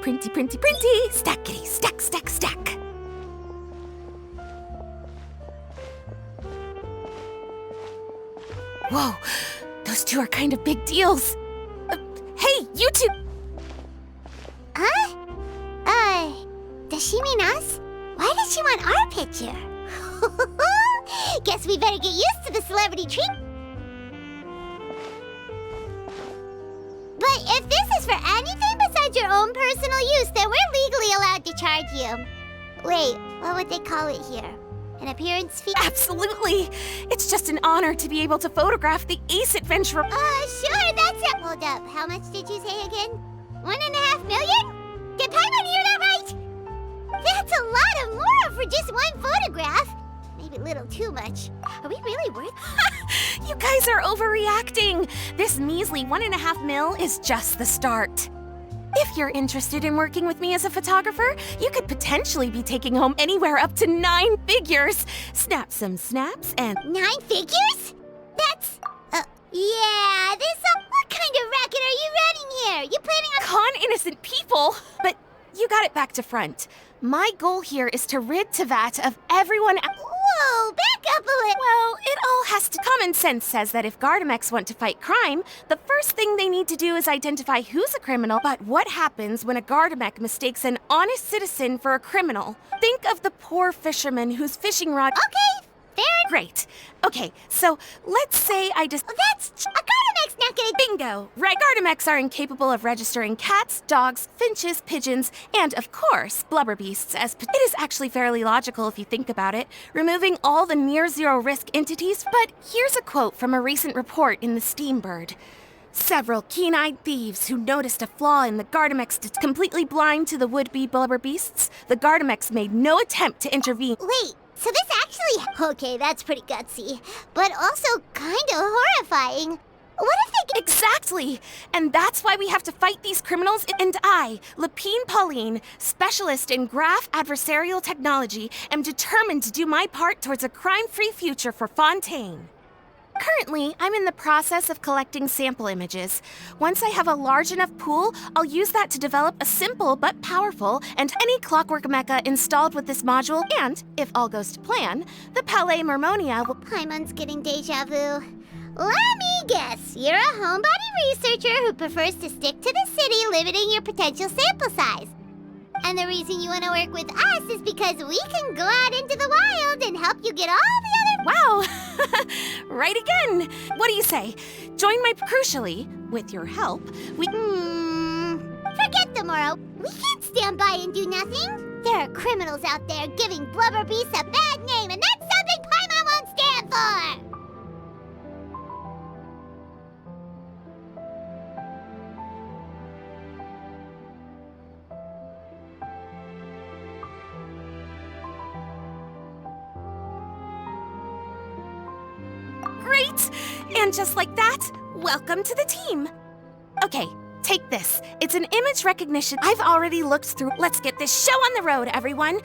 Printy, printy, printy! Stackity, stack, stack, stack! Whoa, those two are kind of big deals. Hey, you two! Huh? Does she mean us? Why does she want our picture? Guess we better get used to the celebrity treat. But if this is for anything besides your own personal use, then we're legally allowed to charge you. Wait, what would they call it here? An appearance fee? Absolutely! It's just an honor to be able to photograph the Ace Adventure. Sure, that's it. Hold up, how much did you say again? 1.5 million? Did Paimon hear that right? That's a lot of more for just one photograph. Maybe a little too much. Are we really worth it? You guys are overreacting. This measly 1.5 mil is just the start. If you're interested in working with me as a photographer, you could potentially be taking home anywhere up to 9 figures. Snap some snaps and... 9 figures? That's... yeah, what kind of racket are you running here? You planning on... Con innocent people! But you got it back to front. My goal here is to rid Tevat of everyone... Whoa, back up a little. Well, it all has to... Common sense says that if Gardamex want to fight crime, the first thing they need to do is identify who's a criminal. But what happens when a Gardamex mistakes an honest citizen for a criminal? Think of the poor fisherman whose fishing rod... Okay, fair. Great. Okay, so let's say I just... That's... A Gardamex not gonna... Bingo! Right, Gardamex are incapable of registering cats, dogs, finches, pigeons, and, of course, blubber beasts as... It is actually fairly logical if you think about it, removing all the near-zero risk entities, but here's a quote from a recent report in the Steambird. Several keen-eyed thieves who noticed a flaw in the Gardamex completely blind to the would-be blubber beasts, the Gardamex made no attempt to intervene. Wait, so this actually... Okay, that's pretty gutsy, but also kind of horrifying. What if they... Exactly! And that's why we have to fight these criminals. And I, Lapine Pauline, specialist in graph adversarial technology, am determined to do my part towards a crime-free future for Fontaine. Currently, I'm in the process of collecting sample images. Once I have a large enough pool, I'll use that to develop a simple but powerful and any clockwork mecha installed with this module, and, if all goes to plan, the Palais Mermonia will... Paimon's getting deja vu. Let me guess, you're a homebody researcher who prefers to stick to the city, limiting your potential sample size. And the reason you want to work with us is because we can go out into the wild and help you get all the other... Wow! Right again! What do you say? Join my... Crucially, with your help, we... Forget tomorrow. We can't stand by and do nothing. There are criminals out there giving blubber beasts a bad name, and that's something Paimon won't stand for! Great! And just like that, welcome to the team. Okay, take this. It's an image recognition. I've already looked through. Let's get this show on the road, everyone.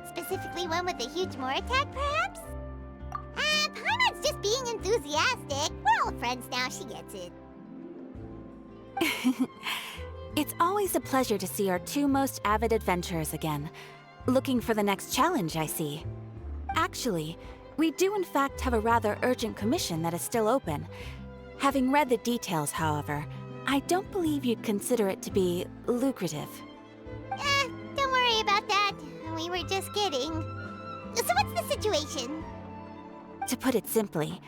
Specifically one with a huge more attack, perhaps? Paimon's just being enthusiastic. We're all friends now, she gets it. It's always a pleasure to see our two most avid adventurers again. Looking for the next challenge, I see. Actually, we do in fact have a rather urgent commission that is still open. Having read the details, however, I don't believe you'd consider it to be lucrative. Don't worry about that. We were just kidding. So what's the situation? To put it simply,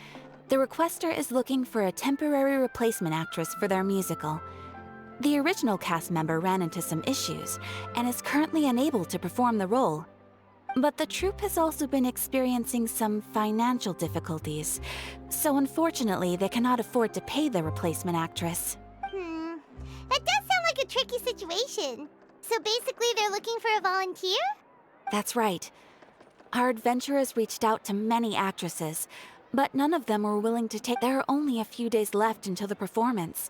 the requester is looking for a temporary replacement actress for their musical. The original cast member ran into some issues and is currently unable to perform the role. But the troupe has also been experiencing some financial difficulties, so unfortunately they cannot afford to pay the replacement actress. That does sound like a tricky situation. So basically they're looking for a volunteer? That's right. Our adventurers reached out to many actresses, but none of them were willing to take. There are only a few days left until the performance.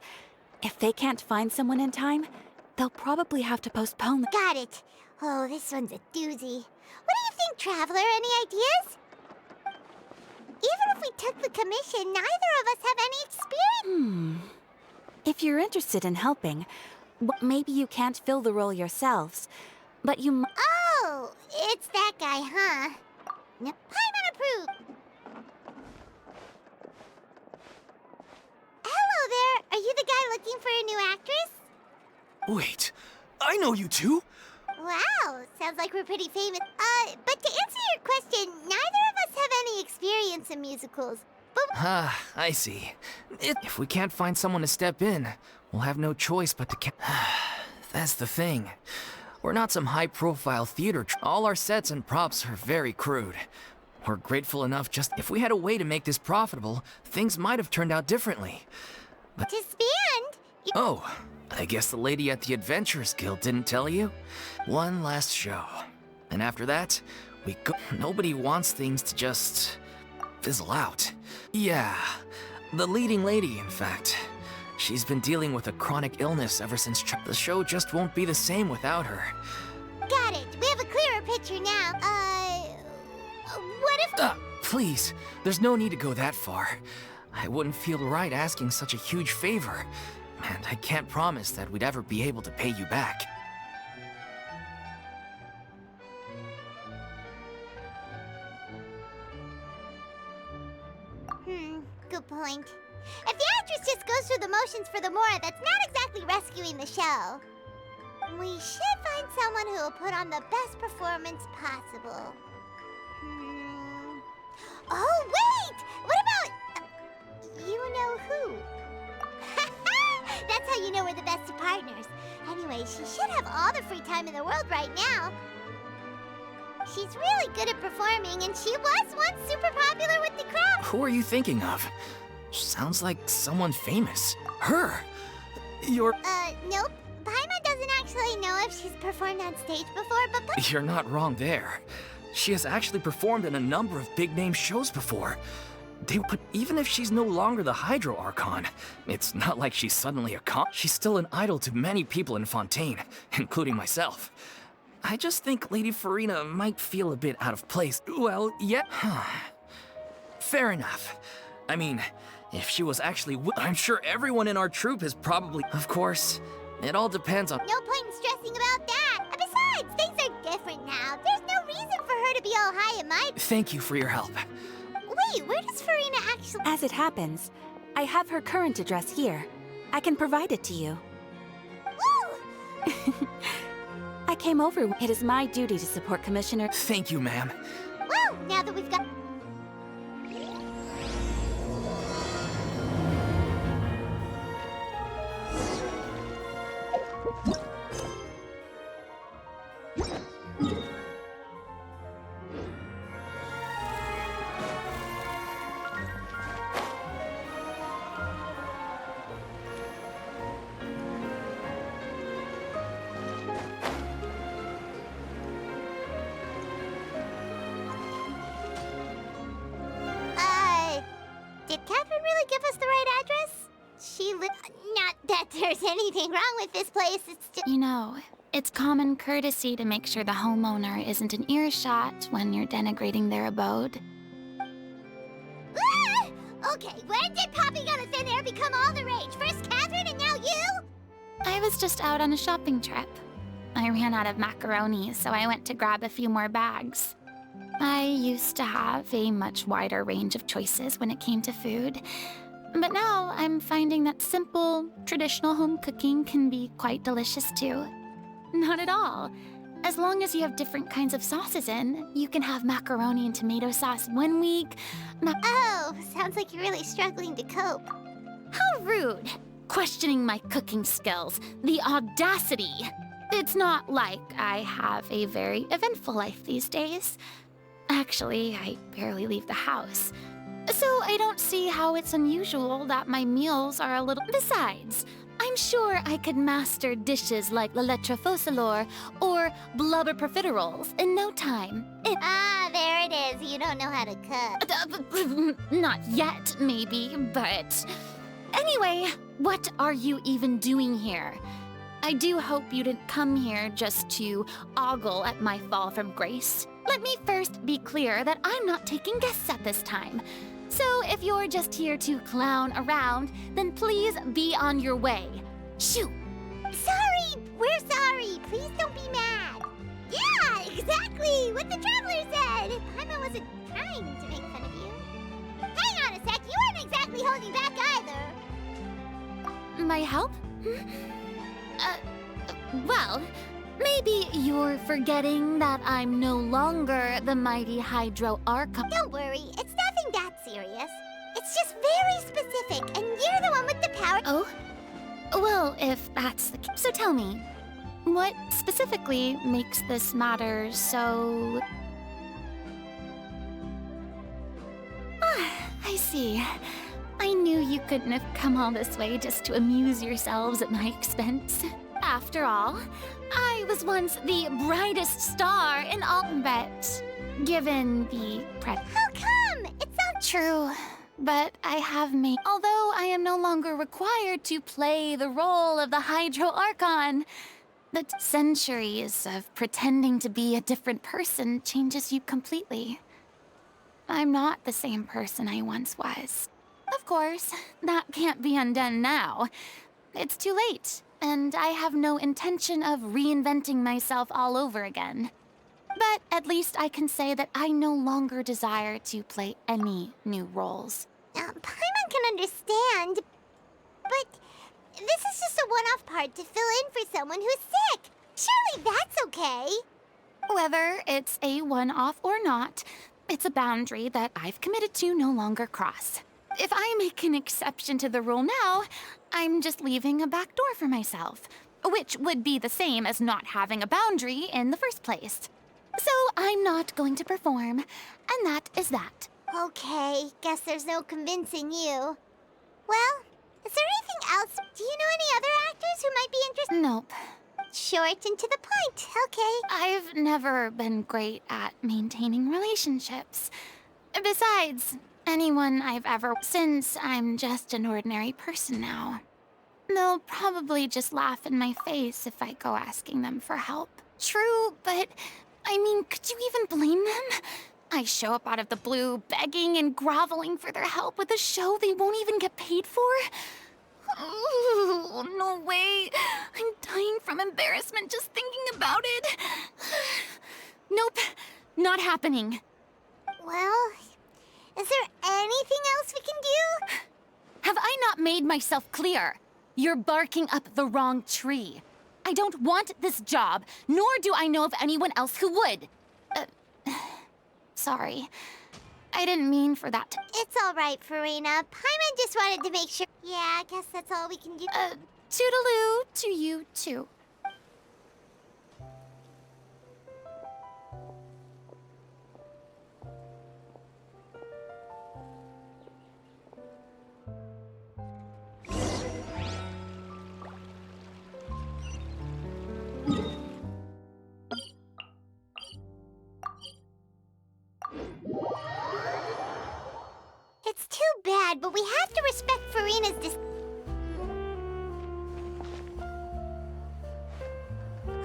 If they can't find someone in time, they'll probably have to postpone the— Got it. Oh, this one's a doozy. What do you think, Traveler? Any ideas? Even if we took the commission, neither of us have any experience. If you're interested in helping, maybe you can't fill the role yourselves, but you Oh, it's that guy, huh? Nope. Paimon approved. Hello there. Are you the guy looking for a new actress? Wait, I know you two! Wow, sounds like we're pretty famous. But to answer your question, neither of us have any experience in musicals. But Ah, I see. If we can't find someone to step in, we'll have no choice but to That's the thing. We're not some high-profile theater. All our sets and props are very crude. We're grateful enough just— if we had a way to make this profitable, things might have turned out differently. disband? Oh, I guess the lady at the Adventurers Guild didn't tell you? One last show. And after that, we go— nobody wants things to just fizzle out. Yeah, the leading lady, in fact. She's been dealing with a chronic illness ever since the show just won't be the same without her. Got it. We have a clearer picture now. What if— Please, there's no need to go that far. I wouldn't feel right asking such a huge favor. And I can't promise that we'd ever be able to pay you back. Good point. If the actress just goes through the motions for the Mora, that's not exactly rescuing the show. We should find someone who will put on the best performance possible. Oh, wait! What about... you know who? That's how you know we're the best of partners. Anyway, she should have all the free time in the world right now. She's really good at performing, and she was once super popular with the crowd. Who are you thinking of? Sounds like someone famous. Her! You're— Nope. Paimon doesn't actually know if she's performed on stage before, but... You're not wrong there. She has actually performed in a number of big-name shows before. But even if she's no longer the Hydro Archon, it's not like she's suddenly a She's still an idol to many people in Fontaine, including myself. I just think Lady Farina might feel a bit out of place. Well, yeah. Fair enough. I mean, if she was actually I'm sure everyone in our troupe is probably— Of course, it all depends on— No point in stressing about that. And besides, things are different now. There's no reason for her to be all high and mighty. Thank you for your help. Wait, where does Farina actually... As it happens, I have her current address here. I can provide it to you. Woo! I came over. It is my duty to support Commissioner— Thank you, ma'am. Well, now that we've got... Did Catherine really give us the right address? Not that there's anything wrong with this place, it's just... You know, it's common courtesy to make sure the homeowner isn't in earshot when you're denigrating their abode. Ah! Okay, when did popping out of thin air become all the rage? First Catherine and now you? I was just out on a shopping trip. I ran out of macaroni, so I went to grab a few more bags. I used to have a much wider range of choices when it came to food, but now I'm finding that simple, traditional home cooking can be quite delicious too. Not at all. As long as you have different kinds of sauces in, you can have macaroni and tomato sauce one week. Oh, sounds like you're really struggling to cope. How rude! questioning my cooking skills. The audacity! It's not like I have a very eventful life these days. Actually, I barely leave the house. So I don't see how it's unusual that my meals are a little... Besides, I'm sure I could master dishes like la lettre focilor or blubber profiteroles in no time. Ah, there it is. You don't know how to cook. Not yet, maybe, but... Anyway, what are you even doing here? I do hope you didn't come here just to ogle at my fall from grace. Let me first be clear that I'm not taking guests at this time. So if you're just here to clown around, then please be on your way. Shoo! Sorry! We're sorry! Please don't be mad! Yeah, exactly! What the traveler said! Paimon wasn't trying to make fun of you. Hang on a sec, you weren't exactly holding back either. My help? Well, maybe you're forgetting that I'm no longer the mighty Hydro Archon. Don't worry, it's nothing that serious. It's just very specific, and you're the one with the power. Oh? Well, if that's the case. So tell me, what specifically makes this matter so... I see. I knew you couldn't have come all this way just to amuse yourselves at my expense. After all, I was once the brightest star in all, but given the How come? It's not True, but I have made... Although I am no longer required to play the role of the Hydro Archon, the centuries of pretending to be a different person changes you completely. I'm not the same person I once was. Of course, that can't be undone now. It's too late, and I have no intention of reinventing myself all over again. But at least I can say that I no longer desire to play any new roles. Paimon can understand, but this is just a one-off part to fill in for someone who's sick. Surely that's okay. Whether it's a one-off or not, it's a boundary that I've committed to no longer cross. If I make an exception to the rule now, I'm just leaving a back door for myself, which would be the same as not having a boundary in the first place. So I'm not going to perform, and that is that. Okay, guess there's no convincing you. Well, is there anything else? Do you know any other actors who might be interested? Nope. Short and to the point, okay. I've never been great at maintaining relationships. Besides, anyone I've ever... Since I'm just an ordinary person now. They'll probably just laugh in my face if I go asking them for help. True, but... I mean, could you even blame them? I show up out of the blue, begging and groveling for their help with a show they won't even get paid for? Oh, no way. I'm dying from embarrassment just thinking about it. Nope, not happening. Well, is there anything else we can do? Have I not made myself clear? You're barking up the wrong tree. I don't want this job, nor do I know of anyone else who would. Sorry. I didn't mean for that to... It's all right, Farina. Paimon just wanted to make sure... Yeah, I guess that's all we can do. Toodaloo to you, too. It's too bad, but we have to respect Farina's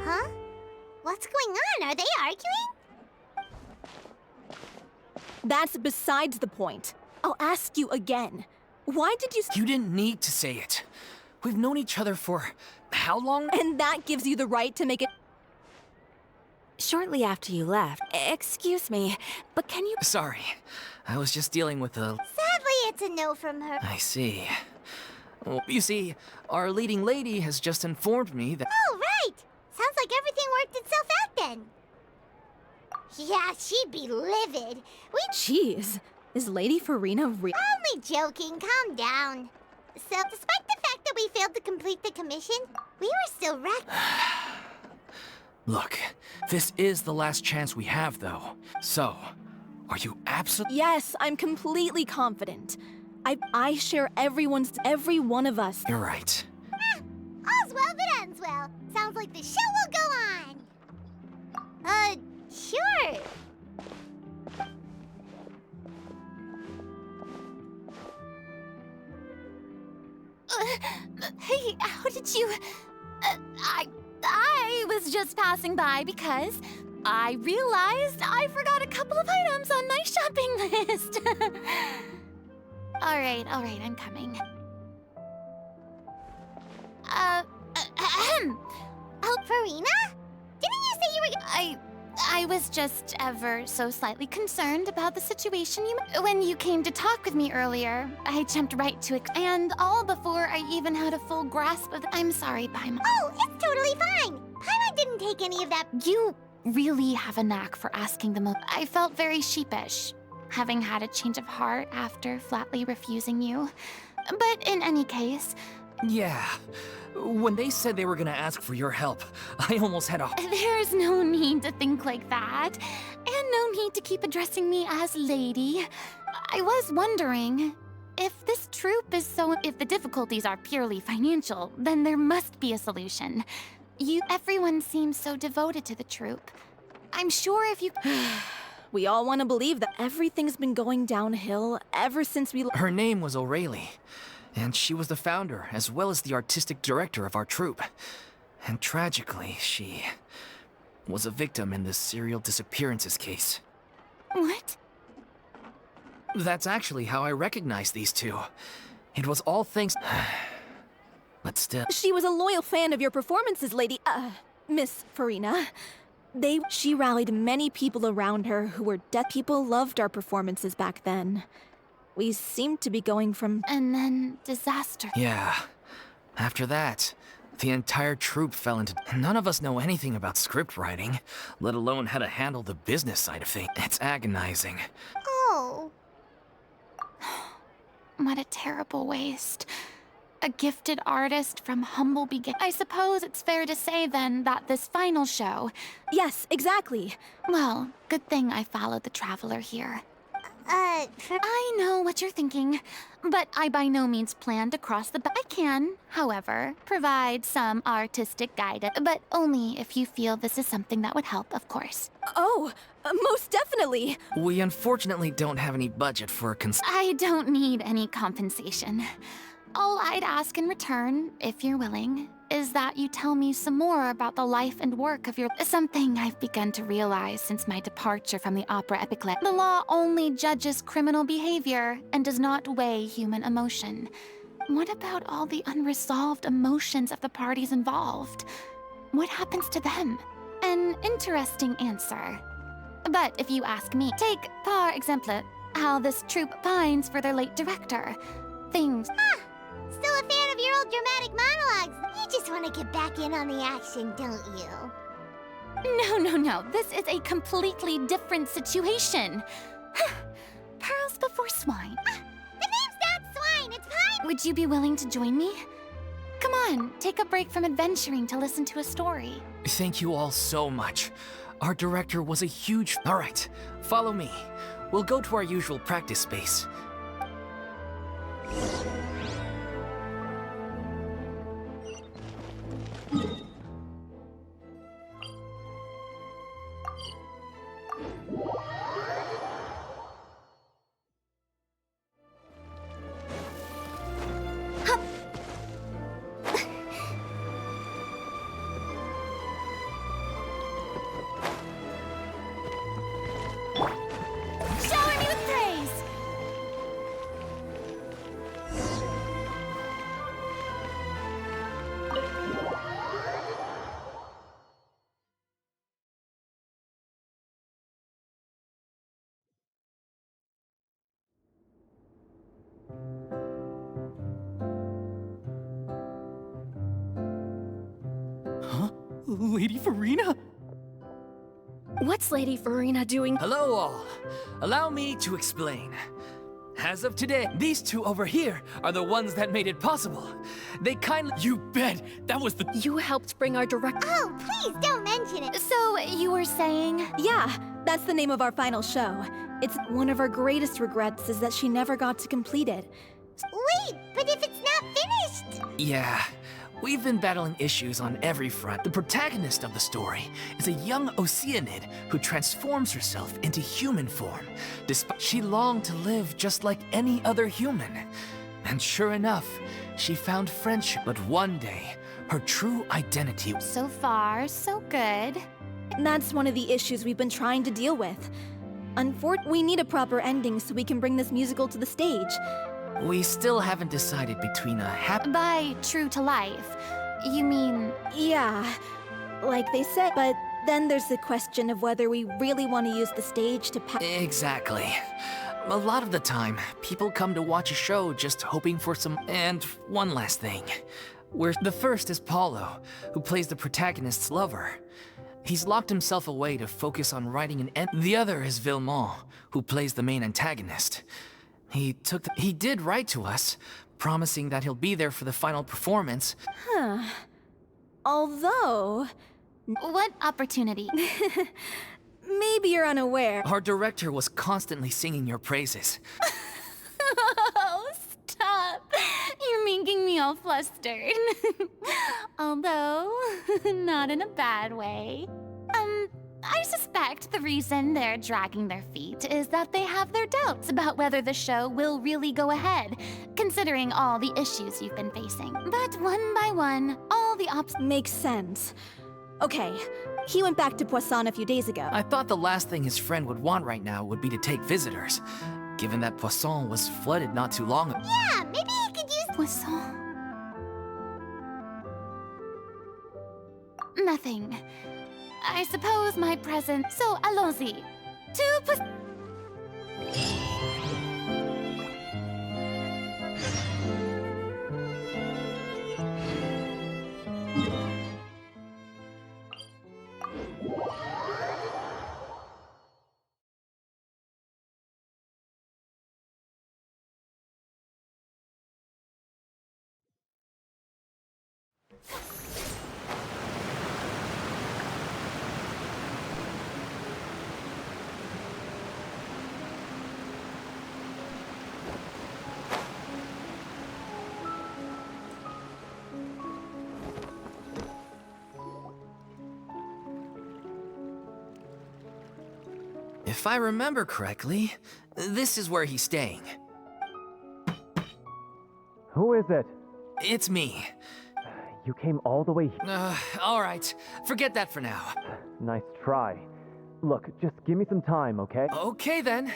Huh? What's going on? Are they arguing? That's besides the point. I'll ask you again. Why did you... You didn't need to say it. We've known each other for how long? And that gives you the right to make it... Shortly after you left, excuse me, but can you... Sorry. I was just dealing with a... Sadly, it's a no from her. I see. Well, you see, our leading lady has just informed me that... Oh, right! Sounds like everything worked itself out then. Yeah, she'd be livid. Jeez, is Lady Farina real? Only joking, calm down. So, despite the fact that we failed to complete the commission, we were still wrecked. Look, this is the last chance we have, though. So, are you absolutely... Yes, I'm completely confident. I share every one of us. You're right. All's well that ends well. Sounds like the show will go on. Sure. Hey, how did you... I was just passing by because I realized I forgot a couple of items on my shopping list. All right, I'm coming. Oh, Farina? Didn't you say you were... I was just ever so slightly concerned about the situation when you came to talk with me earlier. I jumped right to it, and all before I even had a full grasp of I'm sorry, Paimon. Oh, it's totally fine. Paimon didn't take any of that... You really have a knack for asking the most. I felt very sheepish, having had a change of heart after flatly refusing you. But in any case... Yeah. When they said they were gonna ask for your help, I almost had a... There's no need to think like that. And no need to keep addressing me as lady. I was wondering, if this troupe is if the difficulties are purely financial, then there must be a solution. Everyone seems so devoted to the troupe. I'm sure if you... We all want to believe that everything's been going downhill ever since we... Her name was O'Reilly, and she was the founder as well as the artistic director of our troupe. And tragically, she was a victim in this serial disappearances case. What? That's actually how I recognized these two. It was all thanks... But still... She was a loyal fan of your performances, Miss Farina. She rallied many people around her who were deaf. People loved our performances back then. We seemed to be going from... And then disaster. Yeah. After that, the entire troupe fell into... None of us know anything about script writing, let alone how to handle the business side of things. It's agonizing. Oh. What a terrible waste. A gifted artist from humble beginnings. I suppose it's fair to say, then, that this final show... Yes, exactly. Well, good thing I followed the Traveler here. For... I know what you're thinking, but I by no means plan to cross the... I can, however, provide some artistic guidance, but only if you feel this is something that would help, of course. Oh, most definitely. We unfortunately don't have any budget for a I don't need any compensation. All I'd ask in return, if you're willing, is that you tell me some more about the life and work of your... Something I've begun to realize since my departure from the opera epiclet. The law only judges criminal behavior and does not weigh human emotion. What about all the unresolved emotions of the parties involved? What happens to them? An interesting answer. But if you ask me, take, par exemple, how this troupe pines for their late director. Things... Still a fan of your old dramatic monologues. You just want to get back in on the action, don't you? No. This is a completely different situation. Pearls before swine. The name's not Swine, it's Pine. Would you be willing to join me? Come on, take a break from adventuring to listen to a story. Thank you all so much. Our director was a huge... All right, follow me. We'll go to our usual practice space. Shower me with praise! Huh? Lady Farina? What's Lady Farina doing? Hello all. Allow me to explain. As of today, these two over here are the ones that made it possible. They kindly— You bet! That was the— You helped bring our direct. Oh, please don't mention it. So, you were saying? Yeah, that's the name of our final show. It's one of our greatest regrets is that she never got to complete it. Wait, but if it's not finished... Yeah, we've been battling issues on every front. The protagonist of the story is a young Oceanid who transforms herself into human form. Despite she longed to live just like any other human. And sure enough, she found friendship. But one day, her true identity— So far, so good. That's one of the issues we've been trying to deal with. We need a proper ending so we can bring this musical to the stage. We still haven't decided between a happy— By true to life, you mean... Yeah, like they said, but then there's the question of whether we really want to use the stage to Exactly. A lot of the time, people come to watch a show just hoping for some— And one last thing. The first is Paulo, who plays the protagonist's lover. He's locked himself away to focus on writing an end. The other is Villemont, who plays the main antagonist. He did write to us, promising that he'll be there for the final performance. Although, What opportunity? maybe you're unaware. Our director was constantly singing your praises. Oh, stop. You're making me all flustered. Although, not in a bad way. I suspect the reason they're dragging their feet is that they have their doubts about whether the show will really go ahead, considering all the issues you've been facing. But one by one, all the Makes sense. Okay, he went back to Poisson a few days ago. I thought the last thing his friend would want right now would be to take visitors, given that Poisson was flooded not too long ago. Yeah, maybe he could use... Poisson. Nothing. I suppose my presence. So allons-y. To If I remember correctly, this is where he's staying. Who is it? It's me. You came all the way All right. Forget that for now. Nice try. Look, just give me some time, okay? Okay then.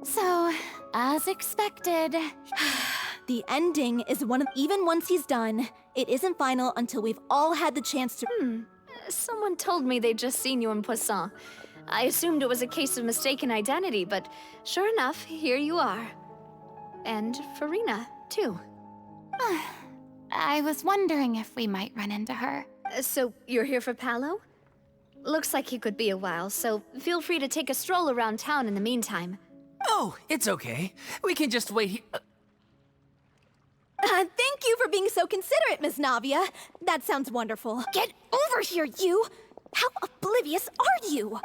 So, as expected. The ending is even once he's done, it isn't final until we've all had the chance to. Someone told me they'd just seen you in Poisson. I assumed it was a case of mistaken identity, but sure enough, here you are. And Farina, too. I was wondering if we might run into her. So, you're here for Paolo? Looks like he could be a while, so feel free to take a stroll around town in the meantime. Oh, it's okay. We can just wait here. Thank you for being so considerate, Miss Navia. That sounds wonderful. Get over here, you! How oblivious are you?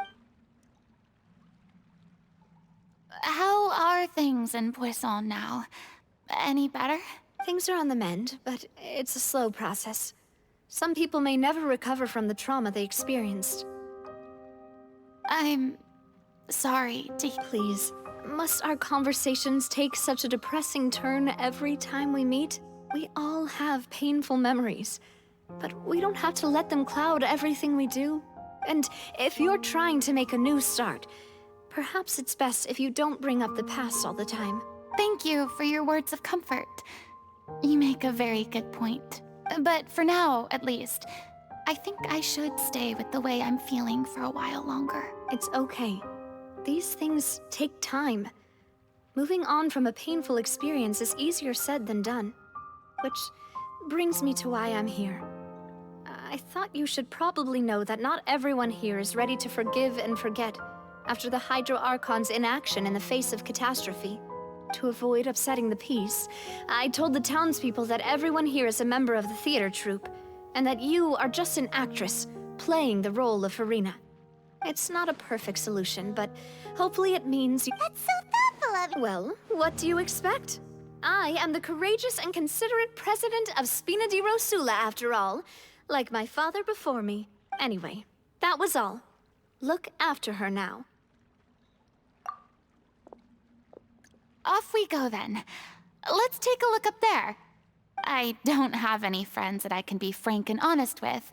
How are things in Poisson now? Any better? Things are on the mend, but it's a slow process. Some people may never recover from the trauma they experienced. I'm sorry to Please, must our conversations take such a depressing turn every time we meet? We all have painful memories, but we don't have to let them cloud everything we do. And if you're trying to make a new start, perhaps it's best if you don't bring up the past all the time. Thank you for your words of comfort. You make a very good point. But for now, at least, I think I should stay with the way I'm feeling for a while longer. It's okay. These things take time. Moving on from a painful experience is easier said than done. Which brings me to why I'm here. I thought you should probably know that not everyone here is ready to forgive and forget, after the Hydro Archon's inaction in the face of catastrophe. To avoid upsetting the peace, I told the townspeople that everyone here is a member of the theater troupe, and that you are just an actress playing the role of Farina. It's not a perfect solution, but hopefully it means you— That's so thoughtful of you. Well, what do you expect? I am the courageous and considerate president of Spina di Rosula, after all, like my father before me. Anyway, that was all. Look after her now. Off we go then. Let's take a look up there. I don't have any friends that I can be frank and honest with,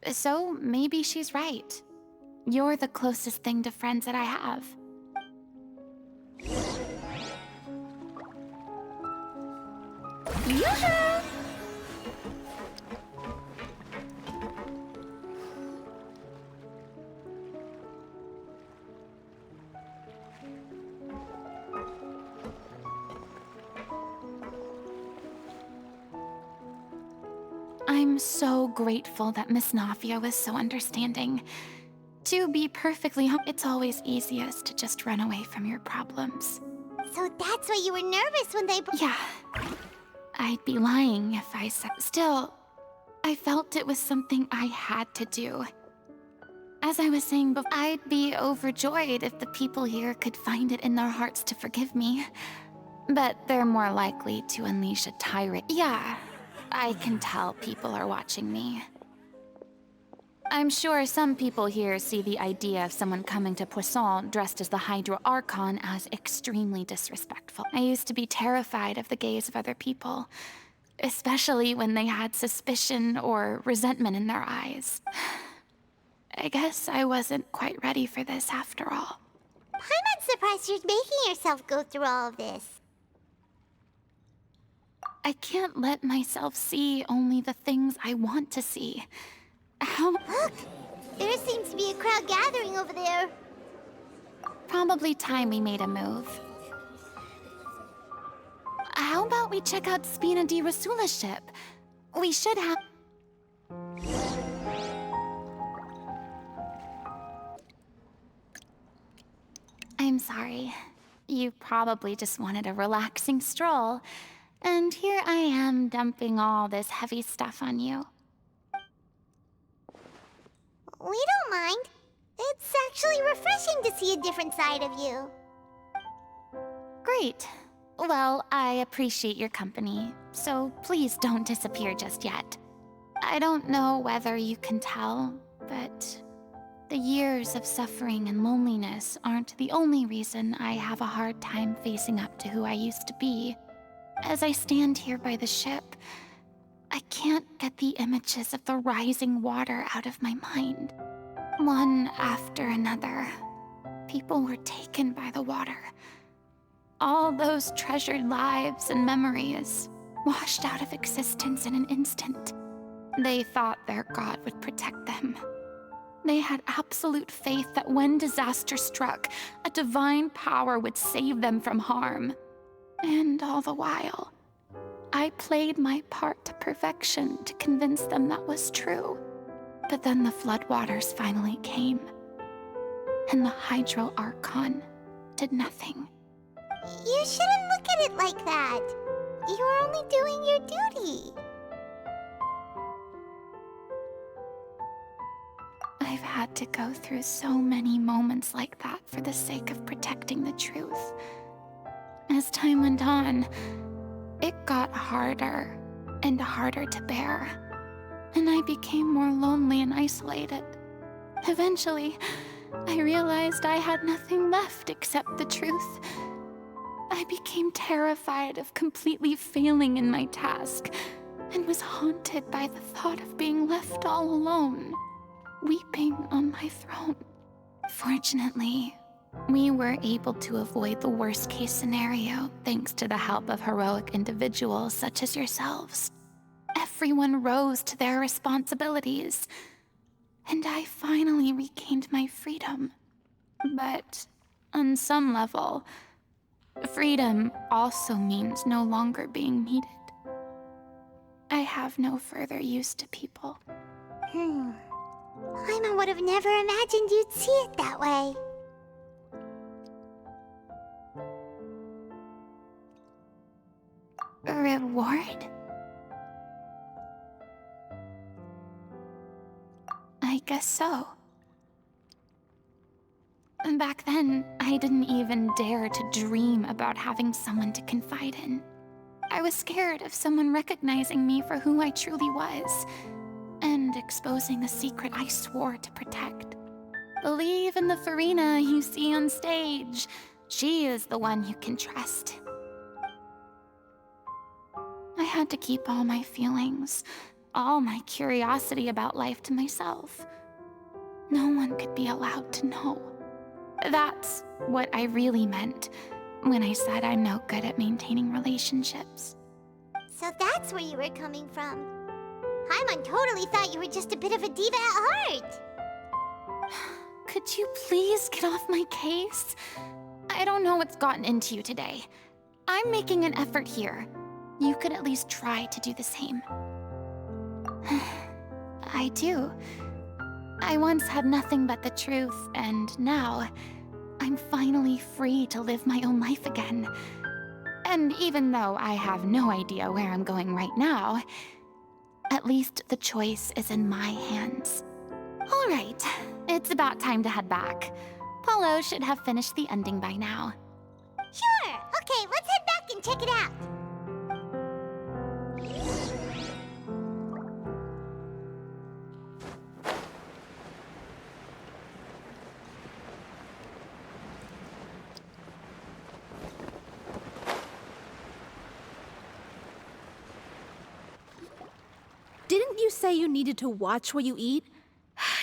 so maybe she's right. You're the closest thing to friends that I have. Yoo-hoo! I'm so grateful that Miss Nafia was so understanding. To be perfectly honest, it's always easiest to just run away from your problems. So that's why you were nervous when they... Yeah. I'd be lying if I said... Still, I felt it was something I had to do. As I was saying before, I'd be overjoyed if the people here could find it in their hearts to forgive me. But they're more likely to unleash a tirade. Yeah, I can tell people are watching me. I'm sure some people here see the idea of someone coming to Poisson dressed as the Hydro Archon as extremely disrespectful. I used to be terrified of the gaze of other people, especially when they had suspicion or resentment in their eyes. I guess I wasn't quite ready for this after all. I'm not surprised you're making yourself go through all of this. I can't let myself see only the things I want to see. How— Look! There seems to be a crowd gathering over there. Probably time we made a move. How about we check out Spina di Rosula's ship? We should have— I'm sorry. You probably just wanted a relaxing stroll. And here I am dumping all this heavy stuff on you. We don't mind. It's actually refreshing to see a different side of you. Great. Well, I appreciate your company, so please don't disappear just yet. I don't know whether you can tell, but the years of suffering and loneliness aren't the only reason I have a hard time facing up to who I used to be. As I stand here by the ship, I can't get the images of the rising water out of my mind. One after another, people were taken by the water. All those treasured lives and memories washed out of existence in an instant. They thought their god would protect them. They had absolute faith that when disaster struck, a divine power would save them from harm. And all the while, I played my part to perfection to convince them that was true. But then the floodwaters finally came, and the Hydro Archon did nothing. You shouldn't look at it like that. You're only doing your duty. I've had to go through so many moments like that for the sake of protecting the truth. As time went on, it got harder and harder to bear, and I became more lonely and isolated. Eventually, I realized I had nothing left except the truth. I became terrified of completely failing in my task, and was haunted by the thought of being left all alone, weeping on my throne. Fortunately, we were able to avoid the worst-case scenario thanks to the help of heroic individuals such as yourselves. Everyone rose to their responsibilities, and I finally regained my freedom. But on some level, freedom also means no longer being needed. I have no further use to people. Paimon would have never imagined you'd see it that way. reward? I guess so. Back then, I didn't even dare to dream about having someone to confide in. I was scared of someone recognizing me for who I truly was, and exposing the secret I swore to protect. Believe in the Farina you see on stage. She is the one you can trust. I had to keep all my feelings, all my curiosity about life to myself. No one could be allowed to know. That's what I really meant when I said I'm no good at maintaining relationships. So that's where you were coming from. Paimon totally thought you were just a bit of a diva at heart. Could you please get off my case? I don't know what's gotten into you today. I'm making an effort here. You could at least try to do the same. I do. I once had nothing but the truth, and now I'm finally free to live my own life again. And even though I have no idea where I'm going right now, at least the choice is in my hands. All right, it's about time to head back. Paulo should have finished the ending by now. Sure. Okay, let's head back and check it out. Didn't you say you needed to watch what you eat?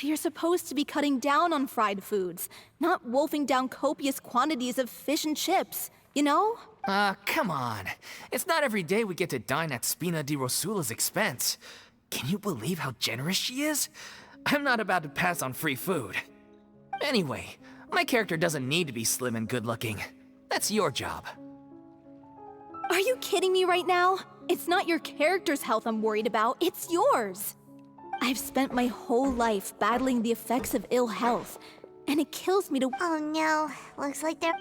You're supposed to be cutting down on fried foods, not wolfing down copious quantities of fish and chips, you know? Come on. It's not every day we get to dine at Spina di Rosula's expense. Can you believe how generous she is? I'm not about to pass on free food. Anyway, my character doesn't need to be slim and good-looking. That's your job. Are you kidding me right now? It's not your character's health I'm worried about, it's yours. I've spent my whole life battling the effects of ill health, and it kills me to— Oh no, looks like they're...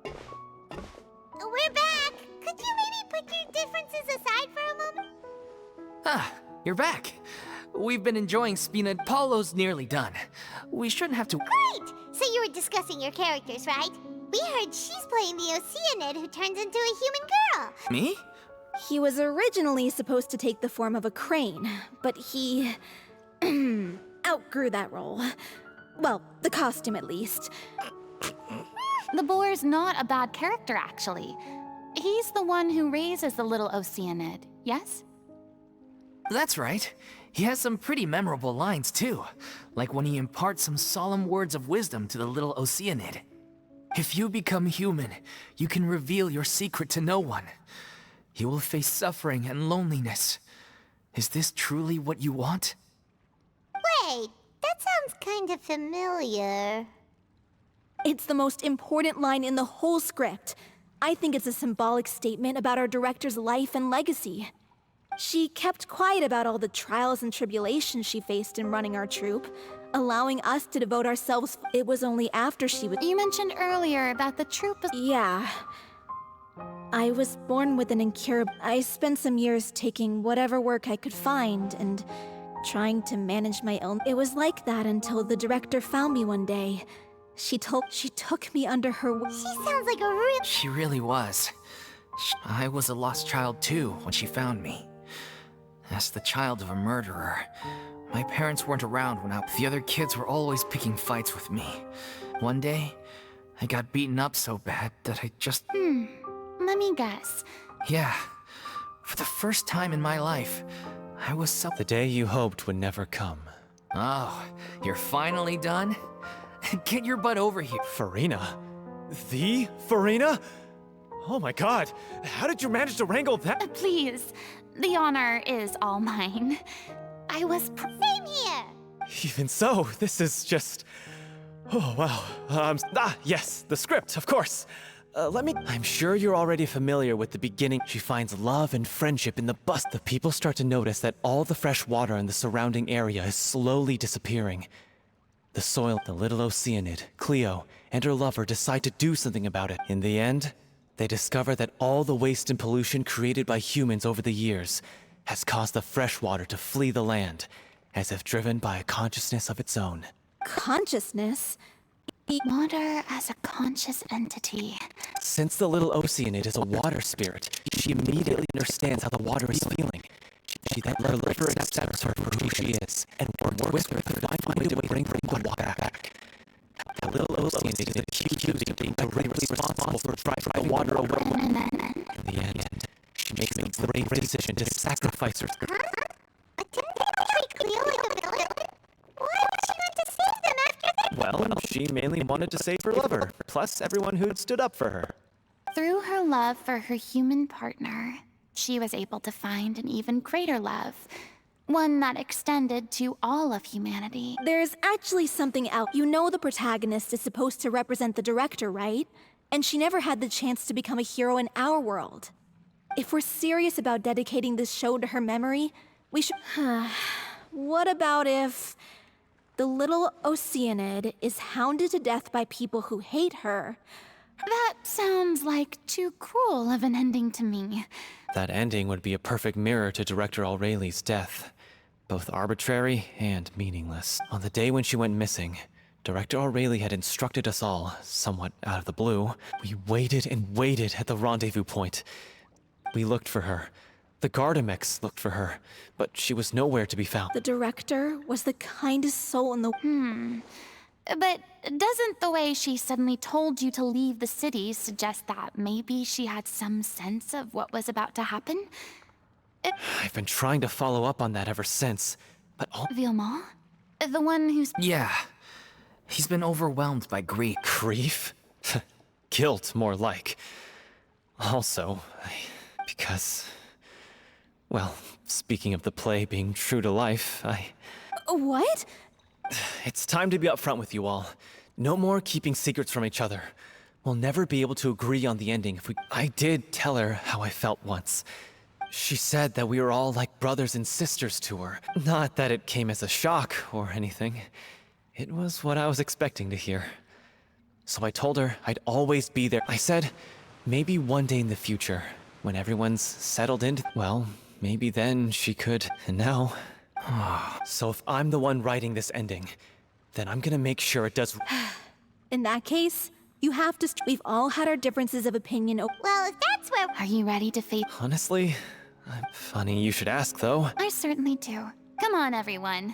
We're back! Could you maybe put your differences aside for a moment? Ah, you're back. We've been enjoying Spina. Paulo's nearly done. We shouldn't have to— Great! So you were discussing your characters, right? We heard she's playing the Oceanid who turns into a human girl. Me? He was originally supposed to take the form of a crane, but he outgrew that role. Well, the costume at least. The boar's not a bad character, actually. He's the one who raises the little Oceanid, yes? That's right. He has some pretty memorable lines, too. Like when he imparts some solemn words of wisdom to the little Oceanid. If you become human, you can reveal your secret to no one. You will face suffering and loneliness. Is this truly what you want? Wait, that sounds kind of familiar. It's the most important line in the whole script. I think it's a symbolic statement about our director's life and legacy. She kept quiet about all the trials and tribulations she faced in running our troupe, allowing us to devote ourselves. It was only after she was— You mentioned earlier that the troupe is— Yeah. I was born with an incurable— I spent some years taking whatever work I could find and trying to manage my own. It was like that until the director found me one day. She took me under her wing. She sounds like a real— She really was. I was a lost child too when she found me. As the child of a murderer, my parents weren't around when the other kids were always picking fights with me. One day, I got beaten up so bad that I just— Let me guess. Yeah. For the first time in my life, I was so— The day you hoped would never come. Oh, you're finally done? Get your butt over here. Farina? The Farina? Oh my god, how did you manage to wrangle that? Please, the honor is all mine. I was Same here! Even so, this is just... Oh, wow. Yes, the script, of course. I'm sure you're already familiar with the beginning. She finds love and friendship in the bus. The people start to notice that all the fresh water in the surrounding area is slowly disappearing. The soil, the little Oceanid, Cleo, and her lover decide to do something about it. In the end, They discover that all the waste and pollution created by humans over the years has caused the fresh water to flee the land, as if driven by a consciousness of its own. Consciousness? Water as a conscious entity. Since the little Oceanid is a water spirit, she immediately understands how the water is feeling. She then liver accepts her for who she is, and works with her to find a way to bring the water back. The little Oceanid is accused of being directly responsible for driving the water away. In the end, she makes the brave decision to sacrifice her. But didn't they treat Cleo like a villain? Why would she want to save them after that? Well, she mainly wanted to save her lover, plus everyone who'd stood up for her. Through her love for her human partner, she was able to find an even greater love. One that extended to all of humanity. There's actually something else. You know the protagonist is supposed to represent the director, right? And she never had the chance to become a hero in our world. If we're serious about dedicating this show to her memory, we should... What about if... the little Oceanid is hounded to death by people who hate her? That sounds like too cruel of an ending to me. That ending would be a perfect mirror to Director Aureli's death. Both arbitrary and meaningless. On the day when she went missing, Director Aureli had instructed us all, somewhat out of the blue. We waited and waited at the rendezvous point. We looked for her. The Gardamex looked for her, but she was nowhere to be found. The director was the kindest soul in the... But doesn't the way she suddenly told you to leave the city suggest that maybe she had some sense of what was about to happen? I've been trying to follow up on that ever since, but all... Villemont? The one who's... Yeah. He's been overwhelmed by grief. Grief? Guilt, more like. Also, because... Well, speaking of the play being true to life, What? It's time to be upfront with you all. No more keeping secrets from each other. We'll never be able to agree on the ending if we... I did tell her how I felt once. She said that we were all like brothers and sisters to her. Not that it came as a shock or anything. It was what I was expecting to hear. So I told her I'd always be there. I said, maybe one day in the future, when everyone's settled into... Well, maybe then she could... And now... So if I'm the one writing this ending, then I'm gonna make sure it does... In that case, you have to... We've all had our differences of opinion. Well, if that's where... Are you ready to face... Honestly, funny you should ask, though. I certainly do. Come on, everyone.